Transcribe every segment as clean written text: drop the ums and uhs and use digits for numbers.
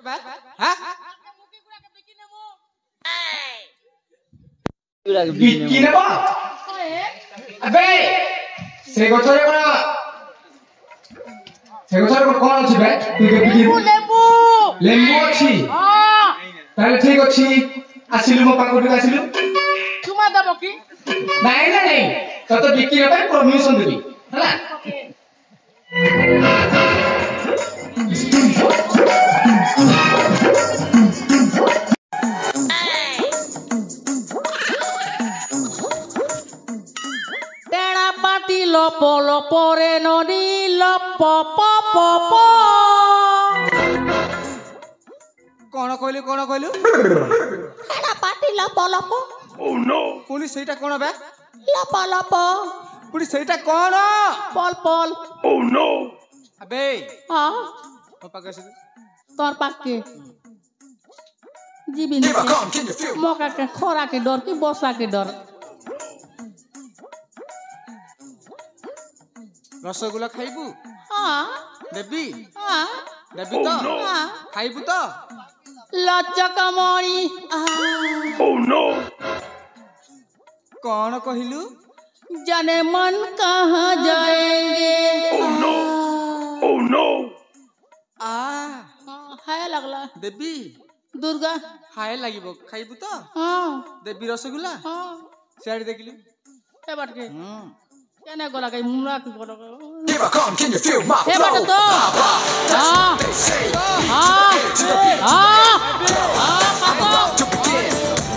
हां बिकी नेबा अबे से गछरे कोन अछि बे लेबू लेम्बू अछि हां ताले ठीक अछि आसिलु मो पाकोटी आसिलु तुमा दबो की नहीं तो बिकी नेबा परमिशन देबी हला टेड़ा पाती लपो लपरे नदी लप प प प कोन कहलु टेड़ा पाती लपो लपो ओह नो पुनी सेटा कोन बे लप लप पुनी सेटा कोन पल पल ओह नो अबे हां पापा कैसे तोर पाके जीबी ने मौका के खोरा के डर की बसा के डर रसगुल्ला खाइबू हां देबी हां देबी तो खाइबू तो लचक मणि ओह नो कौन कहिलू जाने मन कहाँ जाएंगे ओह नो हाय लगला देबी दुर्गा हाय लागिबो खाइबू तो हां देबी रसगुल्ला हां साड़ी देखलू ए बात के केने गोला के मुरा के गोला Never come, can you feel my A flow? बात तो हां They say, हां हां I'm about to begin.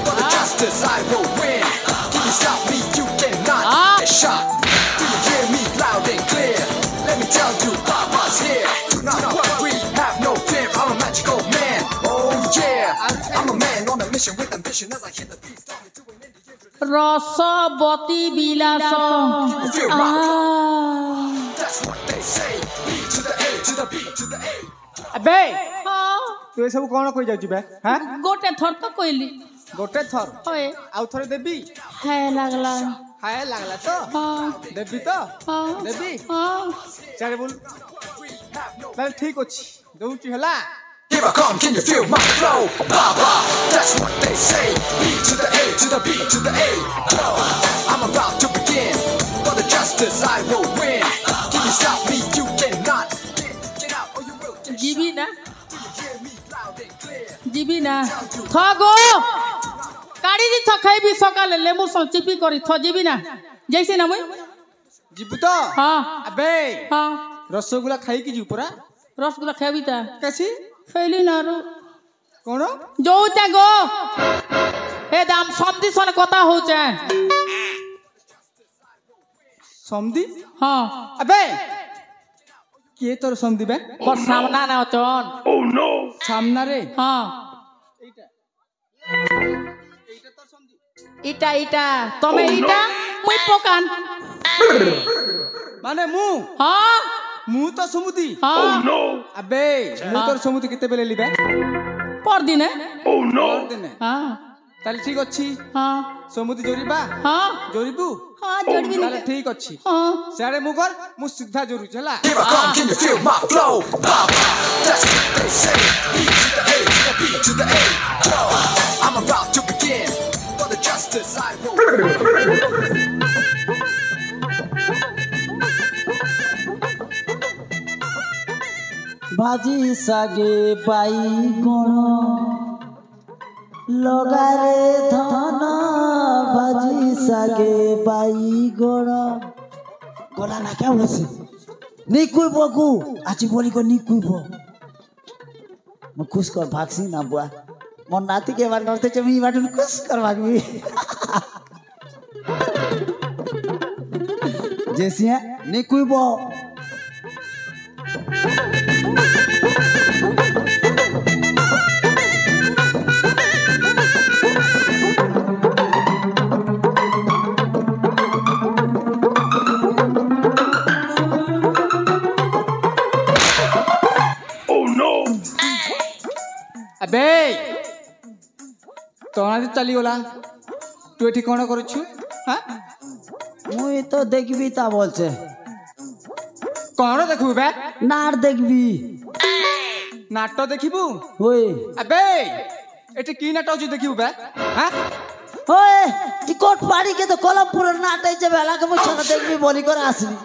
For the justice I will win. Can you stop me? You cannot. A shot. Do you hear me loud and clear? Let me tell you, Papa's here. Do not worry, have no fear. I'm a magical man. Oh yeah, I'm a man on a mission with ambition. As I hit the beat, start me to an end. रसवती Bilas That's what they say. B to the A to the B to the A. अबे हां तू ए सब कोन कहि जाउची बे हैं गोटे थर तो कोइली गोटे थर होए आउ थरे देबी हाय लगला हाय लागला तो हां देबी तो हां देबी हां सारे बोल ताले ठीक अछि दउची हला Here I come, can you feel my flow? Baba, that's what they say. B to the A to the B to the A. Yo, I'm about to begin. For the justice I will win. Can you stop me? You cannot. Get out or you will get GB ना shot. Can you hear me loud and clear? GB ना थगो काडी दी थखाइबी सकाले लेमु स चिपी करी थ GB ना जैसे ना मुई जीबू तो हां अबे हां रसगुल्ला खाई की जीव पूरा रसगुल्ला खाइबी ता कैसी फैली ना रो कोन जोते गो ए दाम समधी सन कथा होचे समधी हां अबे के तोर समधी बे मोर सामना ना चन ओह नो सामना रे हां एटा तोर समधी इटा इटा तमे इटा मुई पकान माने मु हां मु तो समुदी हां अबे मु तोर समुदी केते बेले लिबे पर दिन ओह नो दिने हां ताले ठीक अछि हां समुदी जोरीबा हां जोरीबू हां जोड़बी ताले ठीक अछि हां सारे मुगर मु सीधा जोरू चला Here I come, can you feel my flow? Baba, that's what they say. B to the A to the B to the A. Yo, I'm about to begin. For the justice I will win. भाजी सागे बाईगण लगारे धन भाजी सागे बाईगण गला ना क्या बसे निकुई बकु आछि बोली को निकुई बो म खुश कर भागसी ना बुआ मन नाती के बार करते चमी बाटन खुश कर भागबी जैसे निकुई बो अबे तोना चली गला तू एठी कोन करछु हां मुई तो देखबी ता बोलछे कोन देखबू बे नार देखबी नाट देखिबू ओए अबे एटे की नाट होची देखिबू बे हां ओए टिकट पाड़ी के तो कलमपुर नाटे जे बेला के मुछना देखबी बोली कर आसली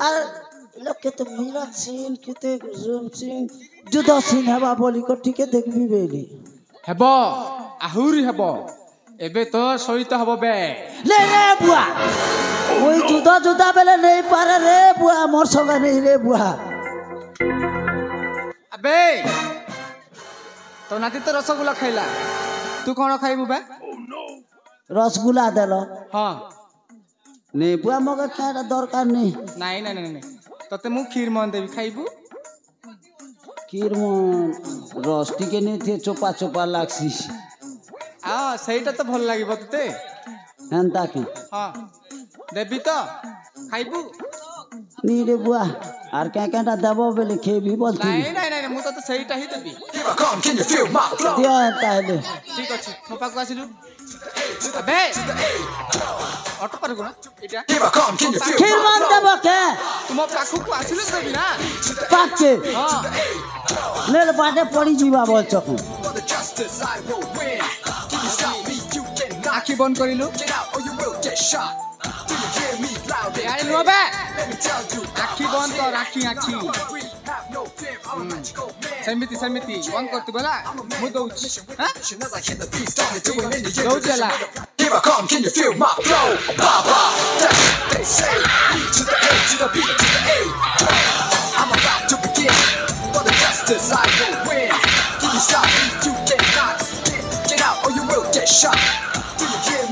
আর লোক কেতে মিরাজ সিং কেতে জুম সিং যুদ্ধ সিং হবা বলি কর ঠিকে দেখবি বেলি হেব আহুরি হেব এবে তো সহিত হব বে লে রে বুয়া ওই যুদ্ধ বেলে নেই পারে রে বুয়া মোর সঙ্গে নেই রে বুয়া আবে তো নাতি তো রসগোল্লা খাইলা তু কোন খাইবু বে রসগুলা দেল হ্যাঁ নে বুয়া মগে খাইটা দরকার নেই নাই নাই নাই নাই তোতে মু ক্ষীর মন দেবি খাইবু কিরমন রস টিকে নিতে চোপা চোপা লাগছিস সেইটা তো ভাল লাগিব তোতে হেনতা কি হ্যাঁ দেবি তো খাইবু নি রে বুয়া আর কেটা দেব বলে খেবি বলতি নাই নাই নাই মু তো সেইটা হি দেবি Here I come, can you feel my flow? দিও তাহলে ঠিক আছে মো পাকু আসিলু আবে অটো পারগু না এটা Here I come, can you feel kheer my মান flow? দেব কে তুম পাখুকু আসিলু দেবি না পাচ্ছে হ্যাঁ নেল বাটে পড়ি যাবা বলছ For the justice I will win. Can you stop me? You cannot. আখি বন্ধ করিলু Get out or you will get shot. Do you hear me loud and আরে clear? নোবে Let me tell you. আখি বন্ধ কর আখি আখি We have no fear. I'm a magical man. সেমিতি সেমিতি বন্ধ করতে বলা মু দউছি হ্যাঁ As I hit the beat, started doing in the দউছি এলা Here I come, can you feel my flow? Baba, that's what they say. B to the A to the B to the A. I'm about to begin. For the justice I will win. Can you stop me? You cannot. Get out or you will get shot. Do you hear me?